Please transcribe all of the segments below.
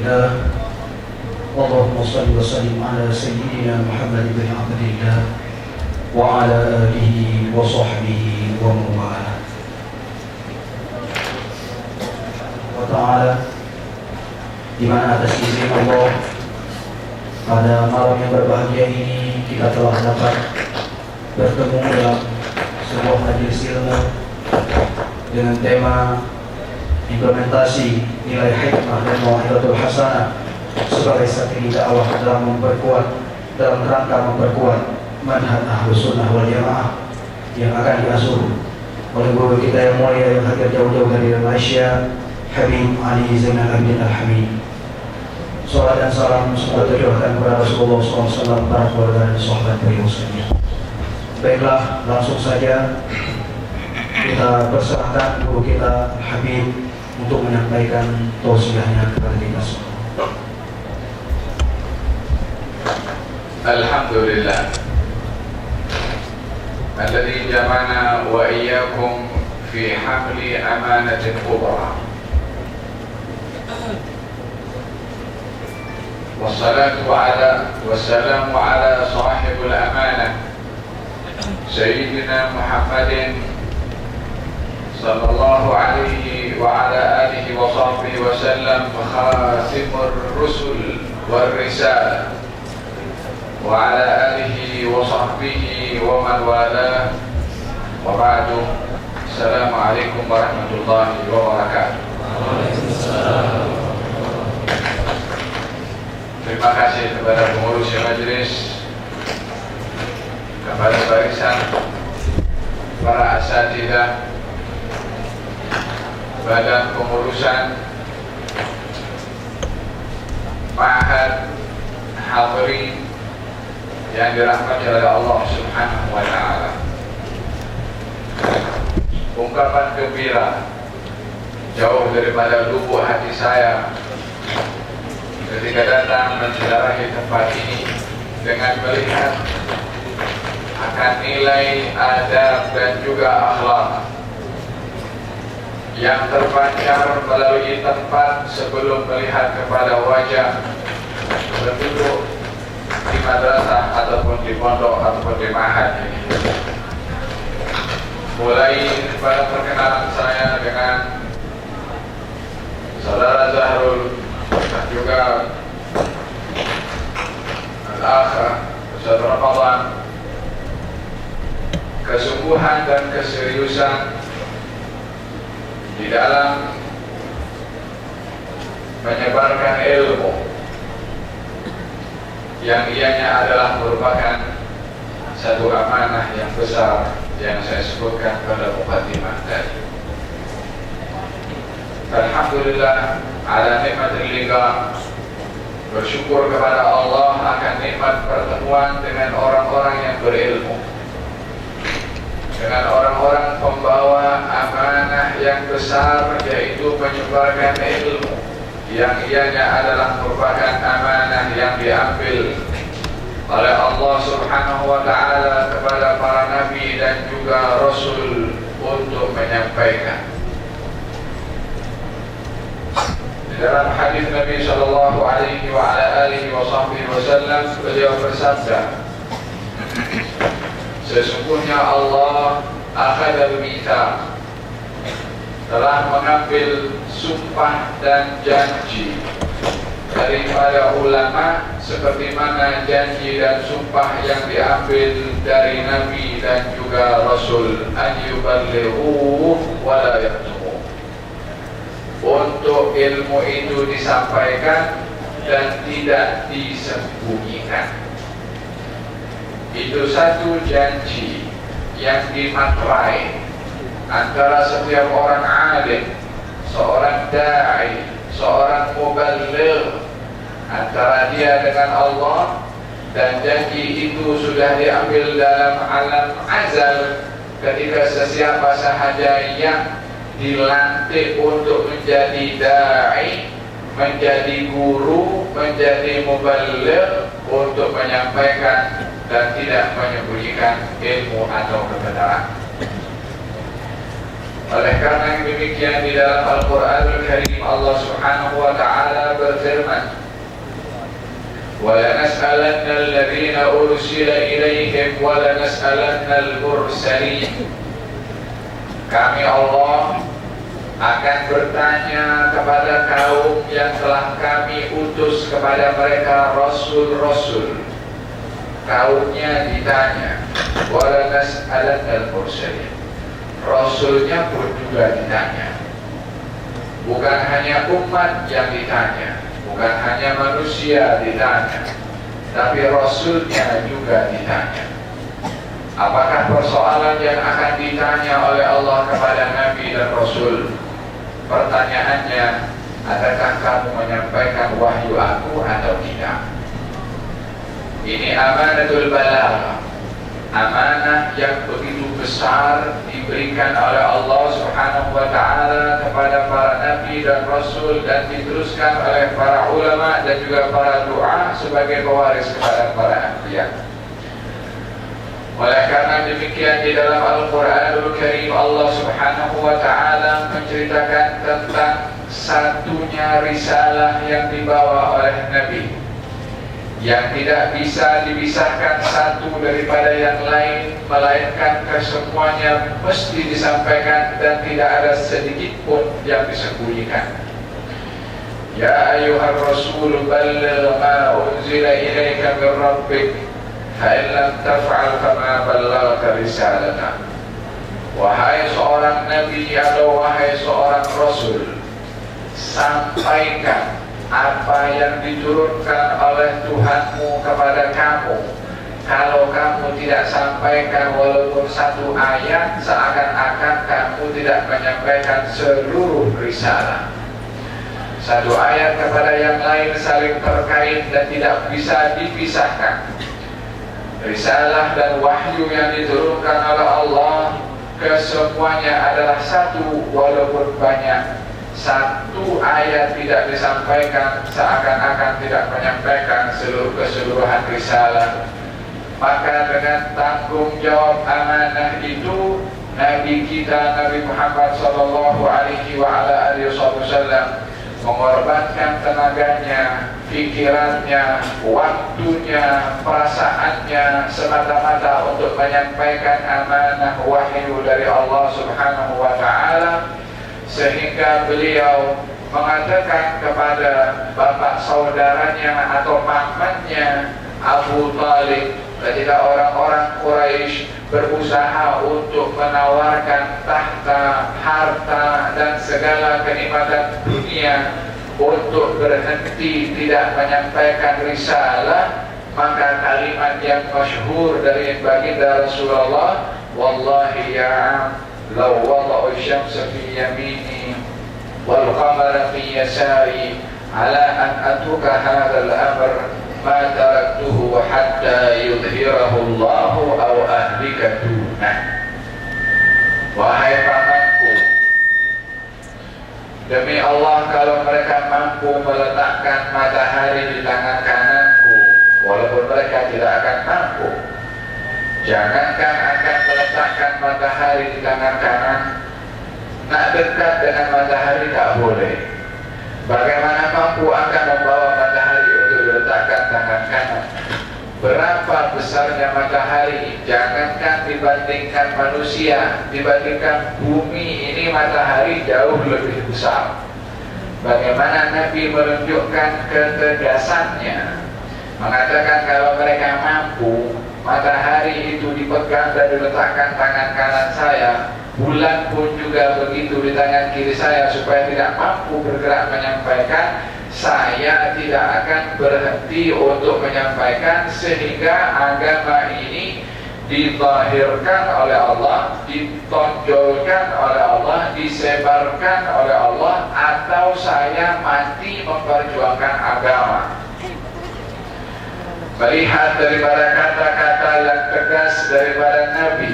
لله اللهم صل وسلم على سيدنا محمد بن عبد الله وعلى آله وصحبه ومن والاه. Wa ta'ala, di mana atas izin Allah pada malam yang berbahagia ini kita telah dapat bertemu dalam sebuah majelis ilmu dengan tema implementasi nilai hikmah dan mau'izatul hasanah sebagai strategi dakwah dalam rangka memperkuat manhaj Ahlus Sunnah wal Jamaah yang akan diasuh oleh guru kita yang mulia yang hadir jauh-jauh dari Malaysia, Habib Ali Zainal Abidin Al-Hamid. Salat dan salam semoga tercurahkan kepada Rasulullah SAW, para keluarga dan sahabat beliau sekalian. Baiklah, langsung saja kita persilahkan guru kita Habib untuk menyampaikan tausiahnya kepada kita semua. Alhamdulillah alladzi jama'ana wa iyyakum fi hamli amanatin kubra. Wassalamu ala sahibul amanah Sayyidina Muhammadin sallallahu alaihi wa ala alihi wa sahbihi wa sallam, khatimur rusul wal risalah, wa ala alihi wa sahbihi wa man walah, wa ba'du. Assalamualaikum warahmatullahi wabarakatuh. Terima kasih kepada pengurus majelis, kepada barisan para asatidzah, badan pengurusan, ma'had, hadirin yang dirahmati oleh Allah Subhanahu wa ta'ala. Ungkapan gembira jauh daripada lubuk hati saya ketika datang menziarahi tempat ini dengan melihat akan nilai adab dan juga akhlak yang terpancar melalui tempat sebelum melihat kepada wajah penduduk di madrasah ataupun di pondok ataupun di ma'had ini. Mulai pada perkenalan saya dengan saudara Zahrul dan juga al-akh Ustaz Ramadan, kesungguhan dan keseriusan di dalam menyebarkan ilmu yang ianya adalah merupakan satu amanah yang besar yang saya sebutkan pada mukadimah tadi. Alhamdulillah ala nikmatil liqa, bersyukur kepada Allah akan nikmat pertemuan dengan orang-orang yang berilmu, dengan orang-orang pembawa amanah yang besar, yaitu menyebarkan ilmu yang ianya adalah merupakan amanah yang diambil oleh Allah Subhanahu wa ta'ala kepada para nabi dan juga rasul untuk menyampaikan. Di dalam hadis Nabi sallallahu alaihi wa ala alihi wa sahbihi wasallam, beliau bersabda, sesungguhnya Allah akhadal mitsaq, telah mengambil sumpah dan janji daripada ulama seperti mana janji dan sumpah yang diambil dari nabi dan juga rasul, an yuballighu wa la yaktumu, untuk ilmu itu disampaikan dan tidak disembunyikan. Itu satu janji yang dimatrai antara setiap orang alim, seorang da'i, seorang muballigh, antara dia dengan Allah, dan janji itu sudah diambil dalam alam azal ketika sesiapa sahaja yang dilantik untuk menjadi da'i, menjadi guru, menjadi muballigh, untuk menyampaikan dan tidak menyembunyikan ilmu atau kebenaran. Oleh karena demikian di dalam Al-Quranul Karim Allah Subhanahu wa Ta'ala berfirman, وَلَنَسْأَلَنَّ الَّذِينَ أُرْسِلَ إِلَيْهِمْ وَلَنَسْأَلَنَّ الْمُرْسَلِينَ. Kami Allah akan bertanya kepada kaum yang telah kami utus kepada mereka rasul-rasul. Kaumnya ditanya, وَلَنَسْأَلَنَّ الْمُرْسَلِينَ. Rasulnya pun juga ditanya. Bukan hanya umat yang ditanya, bukan hanya manusia ditanya, tapi Rasulnya juga ditanya. Apakah persoalan yang akan ditanya oleh Allah kepada Nabi dan Rasul? Pertanyaannya, adakah kamu menyampaikan wahyu aku atau tidak? Ini amanatul balagh, amanah yang begitu besar diberikan oleh Allah Subhanahu wa Ta'ala kepada para nabi dan rasul, dan diteruskan oleh para ulama dan juga para doa sebagai pewaris kepada para anbiya. Oleh karena demikian di dalam Al-Quranul Karim Allah Subhanahu wa Ta'ala menceritakan tentang satunya risalah yang dibawa oleh Nabi, yang tidak bisa dipisahkan satu daripada yang lain, melainkan kesemuanya mesti disampaikan dan tidak ada sedikit pun yang disembunyikan. Ya ayyuhar rasul balligh ma unzila ilaika min rabbik fa in lam taf'al fama ballaghta risalata. Wahai seorang nabi atau wahai seorang rasul, sampaikan apa yang diturunkan oleh Tuhanmu kepada kamu. Kalau kamu tidak sampaikan walaupun satu ayat, seakan-akan kamu tidak menyampaikan seluruh risalah. Satu ayat kepada yang lain saling terkait dan tidak bisa dipisahkan. Risalah dan wahyu yang diturunkan oleh Allah kesemuanya adalah satu walaupun banyak. Satu ayat tidak disampaikan, seakan-akan tidak menyampaikan keseluruhan risalah. Maka dengan tanggung jawab amanah itu, Nabi kita Nabi Muhammad sallallahu alaihi wasallam mengorbankan tenaganya, pikirannya, waktunya, perasaannya semata-mata untuk menyampaikan amanah wahyu dari Allah Subhanahu wa Ta'ala, sehingga beliau mengatakan kepada bapak saudaranya atau pamannya Abu Talib, ketika orang-orang Quraisy berusaha untuk menawarkan tahta, harta, dan segala kenikmatan dunia untuk berhenti tidak menyampaikan risalah, maka kalimat yang masyhur dari baginda Rasulullah, wallahi ya law wada'u syamsa fi yamini wal qamara fi yasari ala an atuka hadzal amr ma taraktuhu hatta yudhhirahu Allah aw ahlika dunah. Wahai pamanku, demi Allah kalau mereka mampu meletakkan matahari di tangan kananku, walaupun mereka tidak akan mampu, jangankan akan meletakkan matahari di tangan kanan, nak dekat dengan matahari tak boleh. Bagaimana mampu akan membawa matahari untuk diletakkan tangan kanan? Berapa besarnya matahari? Jangankan dibandingkan manusia, dibandingkan bumi ini matahari jauh lebih besar. Bagaimana Nabi menunjukkan ketegasannya, mengatakan kalau mereka mampu, matahari itu dipegang dan diletakkan tangan kanan saya, bulan pun juga begitu di tangan kiri saya, supaya tidak mampu bergerak menyampaikan, saya tidak akan berhenti untuk menyampaikan, sehingga agama ini dizahirkan oleh Allah, ditonjolkan oleh Allah, disebarkan oleh Allah, atau saya mati memperjuangkan agama. Melihat daripada kata-kata yang tegas daripada Nabi,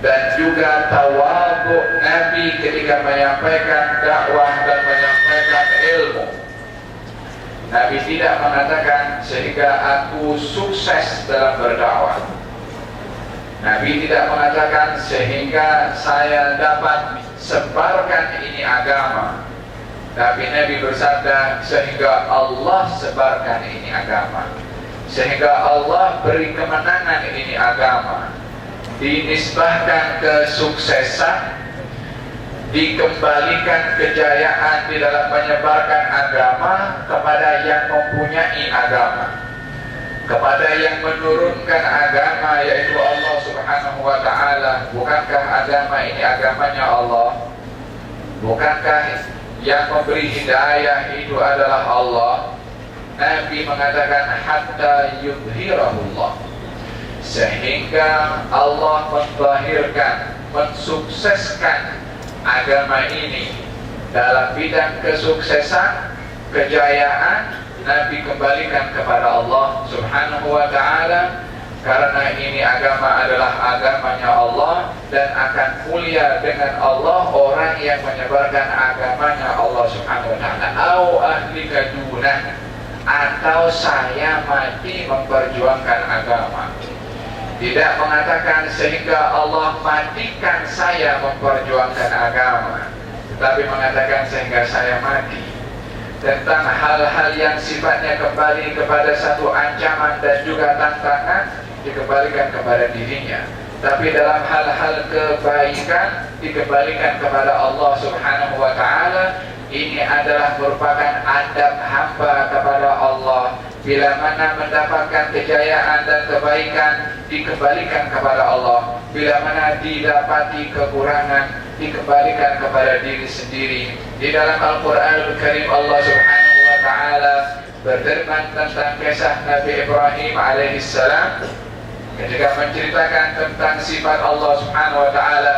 dan juga tawadhu Nabi ketika menyampaikan dakwah dan menyampaikan ilmu, Nabi tidak mengatakan sehingga aku sukses dalam berdakwah. Nabi tidak mengatakan sehingga saya dapat sebarkan ini agama. Tapi Nabi bersabda, sehingga Allah sebarkan ini agama, sehingga Allah beri kemenangan ini agama. Dinisbahkan kesuksesan, dikembalikan kejayaan di dalam menyebarkan agama kepada yang mempunyai agama, kepada yang menurunkan agama, yaitu Allah Subhanahu wa ta'ala. Bukankah agama ini agamanya Allah? Bukankah yang memberi hidayah itu adalah Allah? Nabi mengatakan hatta yudhirahullah, sehingga Allah menzahirkan, mensukseskan agama ini. Dalam bidang kesuksesan, kejayaan, Nabi kembalikan kepada Allah Subhanahu wa ta'ala, karena ini agama adalah agamanya Allah, dan akan mulia dengan Allah orang yang menyebarkan agamanya Allah Subhanahu wa ta'ala. Au ahli kadunah, atau saya mati memperjuangkan agama. Tidak mengatakan sehingga Allah matikan saya memperjuangkan agama, tetapi mengatakan sehingga saya mati. Tentang hal-hal yang sifatnya kembali kepada satu ancaman dan juga tantangan, dikembalikan kepada dirinya. Tapi dalam hal-hal kebaikan, dikembalikan kepada Allah Subhanahu wa ta'ala. Ini adalah merupakan adab hamba kepada Allah. Bila mana mendapatkan kejayaan dan kebaikan, dikembalikan kepada Allah. Bila mana didapati kekurangan, dikembalikan kepada diri sendiri. Di dalam Al-Quran Al-Karim, Allah Subhanahu wa ta'ala berfirman tentang kisah Nabi Ibrahim alaihissalam ketika menceritakan tentang sifat Allah Subhanahu wa ta'ala,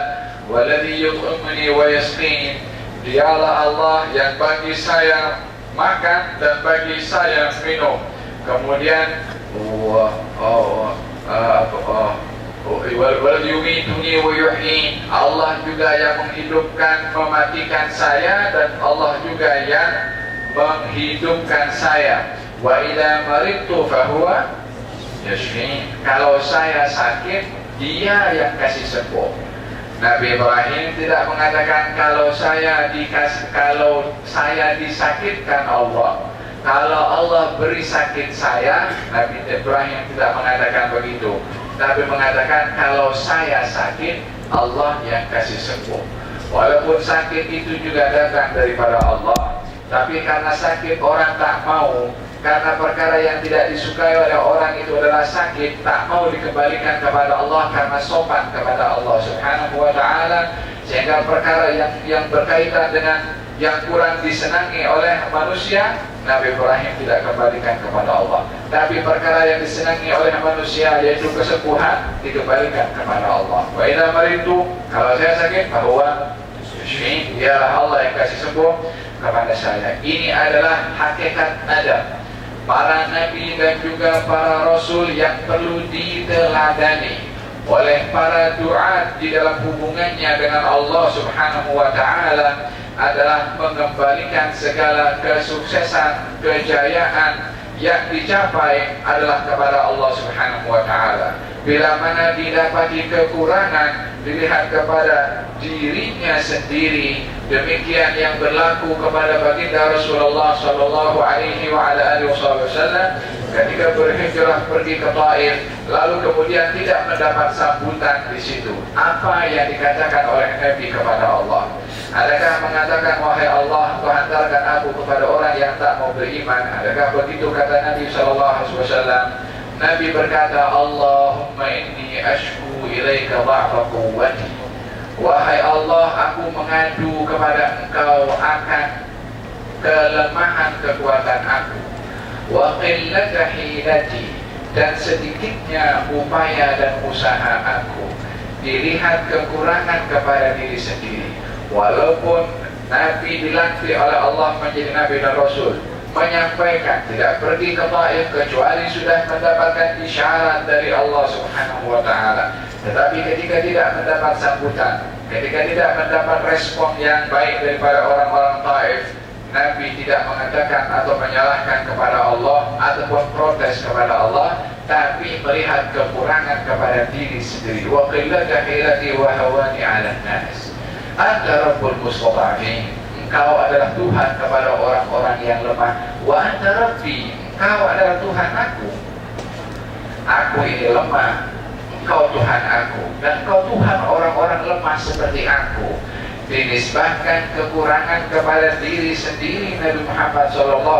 waladhi yut'imuni wa yasqin, dialah Allah yang bagi saya makan dan bagi saya minum. Kemudian yumituni wa yuhyin, Allah juga yang menghidupkan, mematikan saya, dan Allah juga yang menghidupkan saya. Wa idza maridtu fahuwa yashfin, kalau saya sakit, dia yang kasih sembuh. Nabi Ibrahim tidak mengatakan kalau saya disakitkan Allah, kalau Allah beri sakit saya. Nabi Ibrahim tidak mengatakan begitu, tapi mengatakan kalau saya sakit, Allah yang kasih sembuh. Walaupun sakit itu juga datang daripada Allah, tapi karena sakit orang tak mau, karena perkara yang tidak disukai oleh orang itu adalah sakit, tak mau dikembalikan kepada Allah karena sopan kepada Allah Subhanahu wa ta'ala, sehingga perkara yang berkaitan dengan yang kurang disenangi oleh manusia, Nabi Ibrahim tidak kembalikan kepada Allah. Tapi perkara yang disenangi oleh manusia, yaitu kesembuhan, dikembalikan kepada Allah. Wa idza maridtu, kalau saya sakit, bahwa dialah Allah yang kasih sembuh kepada saya. Ini adalah hakikat adab para nabi dan juga para rasul yang perlu diteladani oleh para duat di dalam hubungannya dengan Allah Subhanahu wa ta'ala, adalah mengembalikan segala kesuksesan, kejayaan yang dicapai adalah kepada Allah Subhanahu wa ta'ala. Bila mana didapati kekurangan, dilihat kepada dirinya sendiri. Demikian yang berlaku kepada baginda Rasulullah sallallahu alaihi wa ala alihi wasallam ketika berhijrah pergi ke Taif, lalu kemudian tidak mendapat sambutan di situ. Apa yang dikatakan oleh Nabi kepada Allah? Adakah mengatakan, wahai Allah, Kau hantarkan aku kepada orang yang tak mau beriman? Adakah begitu kata Nabi sallallahu alaihi wasallam? Nabi berkata, Allahumma inni ashku ilaika dha'fa quwwati. Wahai Allah, aku mengadu kepada Engkau akan kelemahan kekuatan aku, wa qillata hilati, dan sedikitnya upaya dan usaha aku. Dilihat kekurangan kepada diri sendiri. Walaupun Nabi dilantik oleh Allah menjadi Nabi dan Rasul, menyampaikan tidak pergi ke Taif kecuali sudah mendapatkan isyarat dari Allah Subhanahu wa ta'ala. Tetapi ketika tidak mendapat sambutan, ketika tidak mendapat respon yang baik daripada orang-orang Taif, Nabi tidak mengatakan atau menyalahkan kepada Allah ataupun protes kepada Allah, tapi melihat kekurangan kepada diri sendiri. Wa qillata hilati wa hawani 'ala nas. anta rabbul mustada'afin, engkau adalah Tuhan kepada orang-orang yang lemah. Wa anta rabbi, engkau adalah Tuhan aku ini lemah, engkau Tuhan aku, dan engkau Tuhan orang-orang lemah seperti aku. Dinisbahkan kekurangan kepada diri sendiri Nabi Muhammad SAW,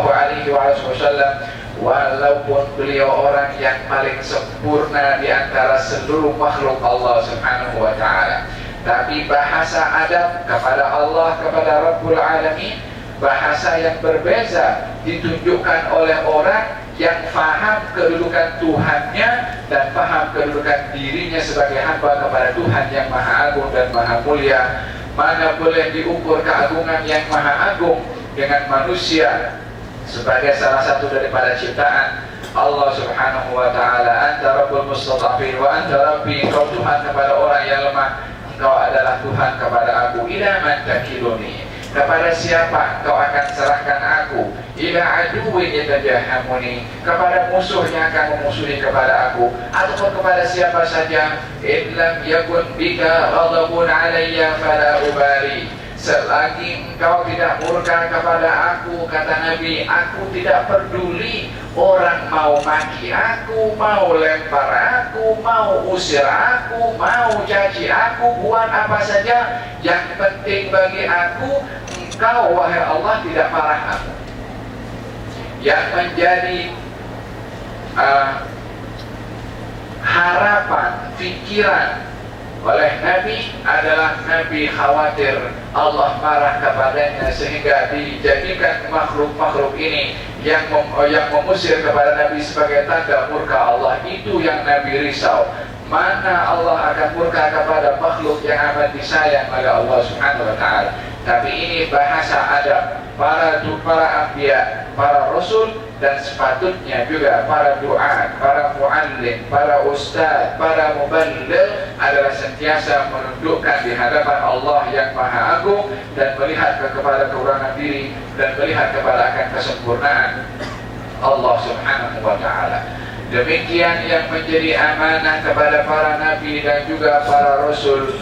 walaupun beliau orang yang paling sempurna di antara seluruh makhluk Allah Subhanahu wa ta'ala. Tapi bahasa adab kepada Allah, kepada Rabbul Alamin, bahasa yang berbeza ditunjukkan oleh orang yang faham kedudukan Tuhannya dan faham kedudukan dirinya sebagai hamba kepada Tuhan yang Maha Agung dan Maha Mulia. Mana boleh diukur keagungan yang Maha Agung dengan manusia sebagai salah satu daripada ciptaan Allah Subhanahu wa ta'ala. Anta rabbul mustada'afin wa anta rabbi, engkau Tuhan kepada orang yang lemah, engkau adalah Tuhan kepada aku. Ila man takiluni, kepada siapa engkau akan serahkan aku? Ila aduwin yatajahamuni, kepada musuh yang akan memusuhi kepada aku, ataupun kepada siapa saja. In lam yakun bika ghadabun alayya fala ubali, selagi engkau tidak murka kepada aku, kata Nabi, aku tidak peduli orang mau maki aku, mau lempar aku, mau usir aku, mau caci aku, buat apa saja. Yang penting bagi aku, engkau wahai Allah tidak marah aku. Yang menjadi harapan, pikiran oleh Nabi adalah Nabi khawatir Allah marah kepadanya, sehingga dijadikan makhluk-makhluk ini yang memusir kepada Nabi sebagai tanda murka Allah. Itu yang Nabi risau. Mana Allah akan murka kepada makhluk yang amat disayang oleh Allah Subhanahu wa ta'ala. Tapi ini bahasa adab para anbiya, para rasul, dan sepatutnya juga para du'a, para muallim, para ustaz, para muballigh adalah sentiasa menundukkan di hadapan Allah yang Maha Agung dan melihat kepada kekurangan diri dan melihat kepada akan kesempurnaan Allah Subhanahu wa ta'ala. Demikian yang menjadi amanah kepada para nabi dan juga para rasul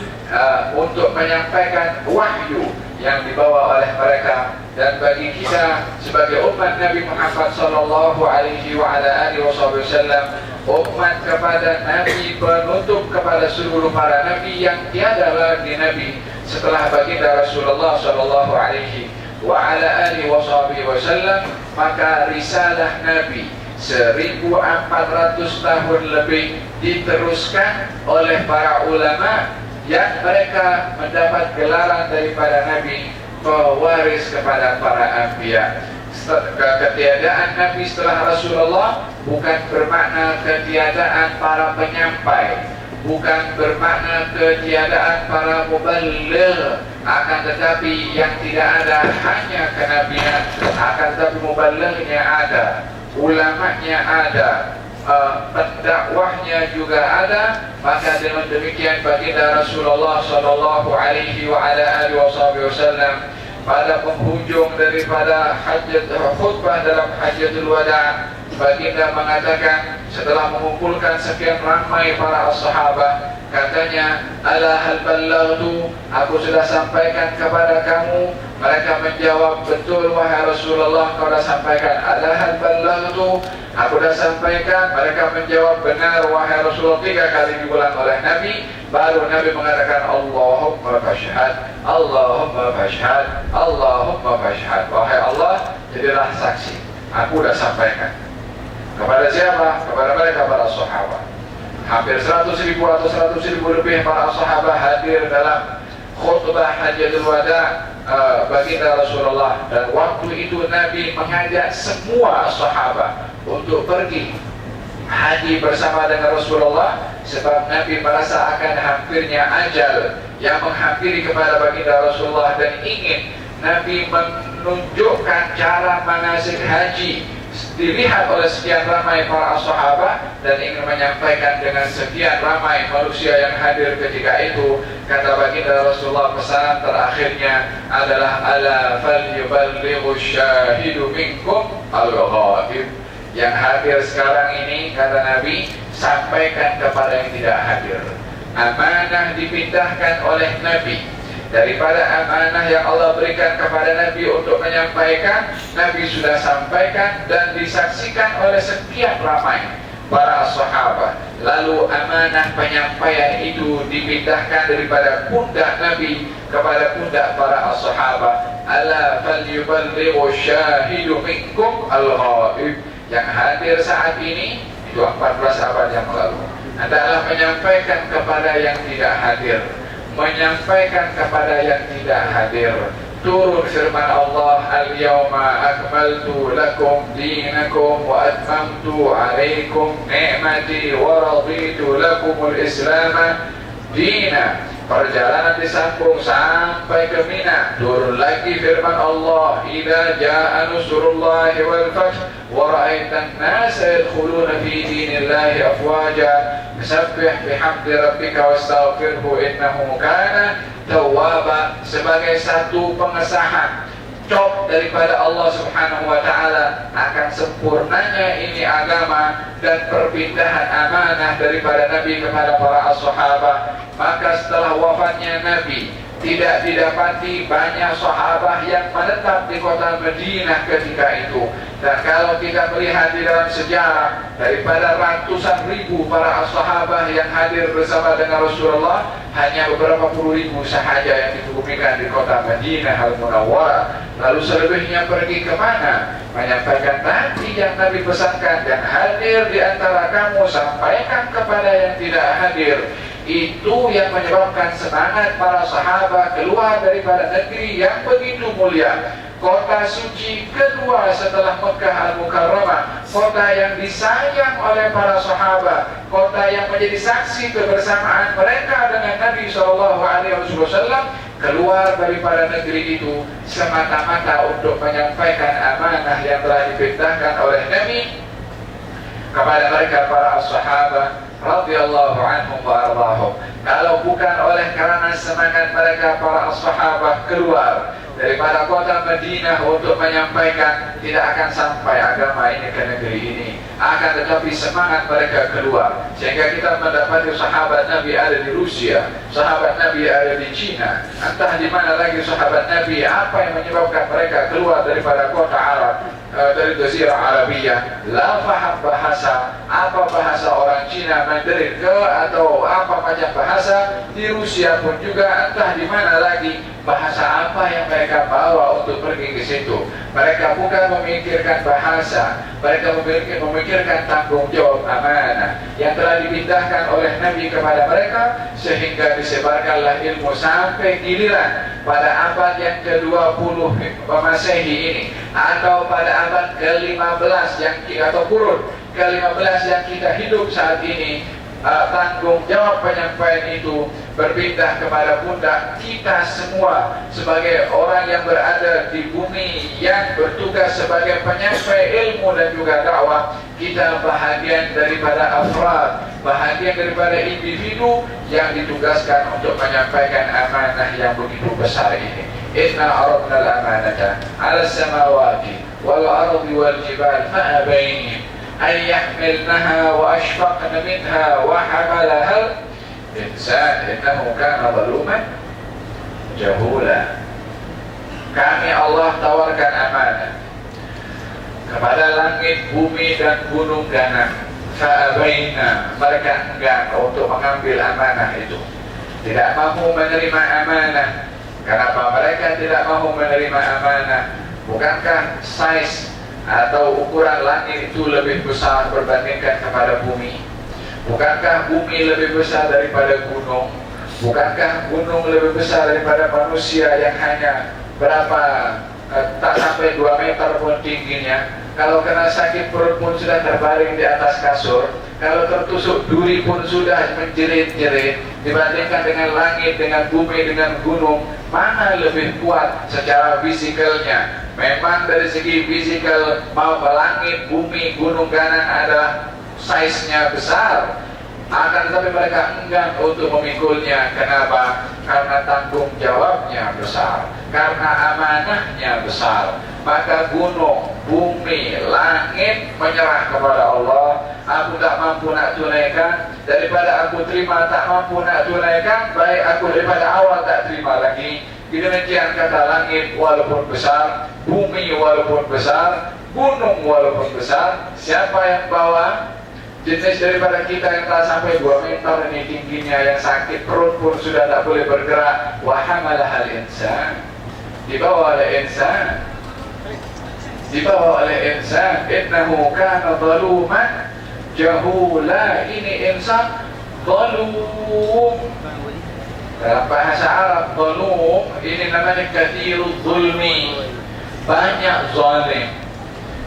untuk menyampaikan wahyu yang dibawa oleh mereka. Dan bagi kita sebagai umat Nabi Muhammad sallallahu alaihi wa ala alihi wasallam, umat kepada Nabi, penutup kepada seluruh para nabi yang tiada lagi nabi setelah baginda Rasulullah sallallahu alaihi wa ala alihi wasallam, maka risalah Nabi 1400 tahun lebih diteruskan oleh para ulama yang mereka mendapat gelaran daripada Nabi pewaris kepada para anbiya. Ketiadaan Nabi setelah Rasulullah bukan bermakna ketiadaan para penyampai, bukan bermakna ketiadaan para muballigh, akan tetapi yang tidak ada hanya kenabian, akan tetapi muballighnya ada, ulamanya ada, pendakwahnya juga ada. Maka dengan demikian baginda Rasulullah sallallahu alaihi wa ala alihi wasallam pada penghujung daripada khutbah dalam Hajjatul Wada, baginda mengatakan setelah mengumpulkan sekian ramai para sahabat, katanya, ala hal ballaghtu, aku sudah sampaikan kepada kamu. Mereka menjawab, betul wahai Rasulullah, kau sudah sampaikan. Ala hal ballaghtu, aku sudah sampaikan. Mereka menjawab, benar wahai Rasulullah. 3 kali diulang oleh Nabi. Baru Nabi mengatakan, Allahumma fashhad, Allahumma fashhad, Allahumma fashhad. Wahai Allah, jadilah saksi, aku sudah sampaikan. Kepada siapa? Kepada mereka, para sahabat. Hampir 100.000 atau 100.000 lebih para sahabat hadir dalam khutbah Hajjatul Wada baginda Rasulullah. Dan waktu itu Nabi mengajak semua sahabat untuk pergi haji bersama dengan Rasulullah, sebab Nabi merasa akan hampirnya ajal yang menghampiri kepada baginda Rasulullah, dan ingin Nabi menunjukkan cara manasik haji dilihat oleh sekian ramai para sahabat, dan ingin menyampaikan dengan sekian ramai manusia yang hadir ketika itu. Kata baginda Rasulullah, pesanan terakhirnya adalah ala falyuballighu syahidu minkum al-ghaib. Yang hadir sekarang ini, kata Nabi, sampaikan kepada yang tidak hadir. Amanah dipindahkan oleh Nabi Daripada amanah yang Allah berikan kepada Nabi untuk menyampaikan, Nabi sudah sampaikan dan disaksikan oleh setiap ramai para sahabat. Lalu amanah penyampaian itu dipindahkan daripada pundak Nabi kepada pundak para sahabat. Ala falyuballighu syahidu minkum al-ghaib. Yang hadir saat ini, itu 14 abad yang lalu, adalah menyampaikan kepada yang tidak hadir, menyampaikan kepada yang tidak hadir. Turun firman Allah, al-yawma akmaltu lakum dinakum wa atmamtu alaikum ni'mati wa raditu lakumul islama dina. Perjalanan disambung sampai ke Mina. Turun lagi firman Allah, idza jaa nasrullahi wal fath wa ra'aitan nasa yadkhuluna fi dinillahi afwaja fasabbih bihamdi rabbika wastaghfirhu innahu kana tawwaba. Sebagai satu pengesahan cop daripada Allah Subhanahu wa ta'ala akan sempurnanya ini agama dan perpindahan amanah daripada Nabi kepada para sahabat. Maka setelah wafatnya Nabi, tidak didapati banyak sahabat yang menetap di kota Madinah ketika itu. Dan kalau kita melihat di dalam sejarah, daripada ratusan ribu para sahabat yang hadir bersama dengan Rasulullah, hanya beberapa puluh ribu sahaja yang dikebumikan di kota Madinah Al-Munawwarah. Lalu selebihnya pergi kemana? Menyampaikan tadi yang Nabi pesankan, dan hadir di antara kamu, sampaikan kepada yang tidak hadir. Itu yang menyebabkan semangat para sahabat keluar daripada negeri yang begitu mulia, kota suci kedua setelah Mekah Al-Mukarramah, kota yang disayang oleh para sahabat, kota yang menjadi saksi kebersamaan mereka dengan Nabi SAW, keluar daripada negeri itu semata-mata untuk menyampaikan amanah yang telah dipindahkan oleh Nabi kepada mereka para sahabat radhiyallahu anhum wa ardhahum. Kalau bukan oleh karena semangat mereka para sahabat keluar daripada kota Madinah untuk menyampaikan, tidak akan sampai agama ini ke negeri ini. Akan tetapi semangat mereka keluar, sehingga kita mendapati sahabat Nabi ada di Rusia, sahabat Nabi ada di Cina, entah di mana lagi sahabat Nabi. Apa yang menyebabkan mereka keluar daripada kota Arab, dari Jazirah Arabiyah? La faham bahasa, apa bahasa orang Cina, Mandarin ke atau apa macam bahasa. Di Rusia pun juga, entah di mana lagi, bahasa apa yang mereka bawa untuk pergi ke situ. Mereka bukan memikirkan bahasa, mereka memikirkan tanggung jawab amanah yang telah dipindahkan oleh Nabi kepada mereka, sehingga disebarkanlah ilmu sampai giliran pada abad yang ke-20 Masehi ini, atau pada abad ke-15 atau kurun ke-15 yang kita hidup saat ini. Tanggung jawab penyampaian itu berpindah kepada pundak kita semua sebagai orang yang berada di bumi yang bertugas sebagai penyampai ilmu dan juga dakwah. Kita bahagian daripada afrad, bahagian daripada individu yang ditugaskan untuk menyampaikan amanah yang begitu besar ini. Inna aradna al-amanata 'ala as-samawati wal ardi wal jibal fa'abain أن يحملنها وأشفقن منها وحملها الإنسان إنه كان ظلوما جهولا. Kami Allah tawarkan amanah kepada langit, bumi dan gunung ganang. Fa'abaina, mereka enggan untuk mengambil amanah itu, tidak mahu menerima amanah. Kenapa mereka tidak mahu menerima amanah? Bukankah size atau ukuran langit itu lebih besar berbandingkan kepada bumi? Bukankah bumi lebih besar daripada gunung? Bukankah gunung lebih besar daripada manusia yang hanya berapa, tak sampai 2 meter pun tingginya? Kalau kena sakit perut pun sudah terbaring di atas kasur. Kalau tertusuk duri pun sudah menjerit-jerit. Dibandingkan dengan langit, dengan bumi, dengan gunung, mana lebih kuat secara fisikalnya? Memang dari segi fisikal, mau langit, bumi, gunung ganang adalah size-nya besar. Akan tetapi mereka enggan untuk memikulnya. Kenapa? Karena tanggung jawabnya besar, karena amanahnya besar. Maka gunung, bumi, langit menyerah kepada Allah. aku tak mampu nak tunaikan, daripada aku terima tak mampu nak tunaikan, baik aku daripada awal tak terima lagi. Demikian kata langit walaupun besar, bumi walaupun besar, gunung walaupun besar, siapa yang bawa? Jenis daripada kita yang tak sampai 2 meter ini tingginya, yang sakit perut pun sudah tak boleh bergerak. Wa hamalahal insan, dibawa oleh insan, dibawa oleh insan. Innahu kana zaluman jahula. Ini insan zalum. Dalam bahasa Arab zalum ini namanya kathirul zulmi, banyak zalim.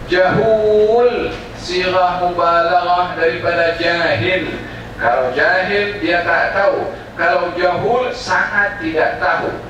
Jahul sirah mubalaghah daripada jahil. Kalau jahil dia tak tahu, kalau jahul sangat tidak tahu.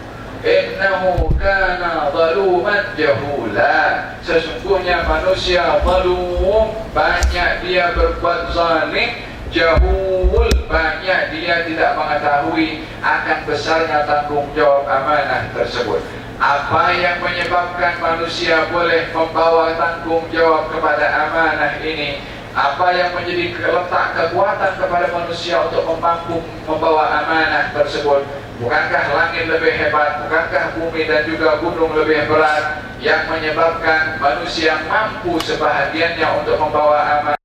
Innahu kana zaluman jahula. Sesungguhnya manusia zalum, banyak dia berbuat zalim. Jahul, banyak dia tidak mengetahui akan besarnya tanggungjawab amanah tersebut. Apa yang menyebabkan manusia boleh membawa tanggung jawab kepada amanah ini? Apa yang menjadi letak kekuatan kepada manusia untuk mampu membawa amanah tersebut? Bukankah langit lebih hebat? Bukankah bumi dan juga gunung lebih berat? Yang menyebabkan manusia mampu sebahagiannya untuk membawa amanah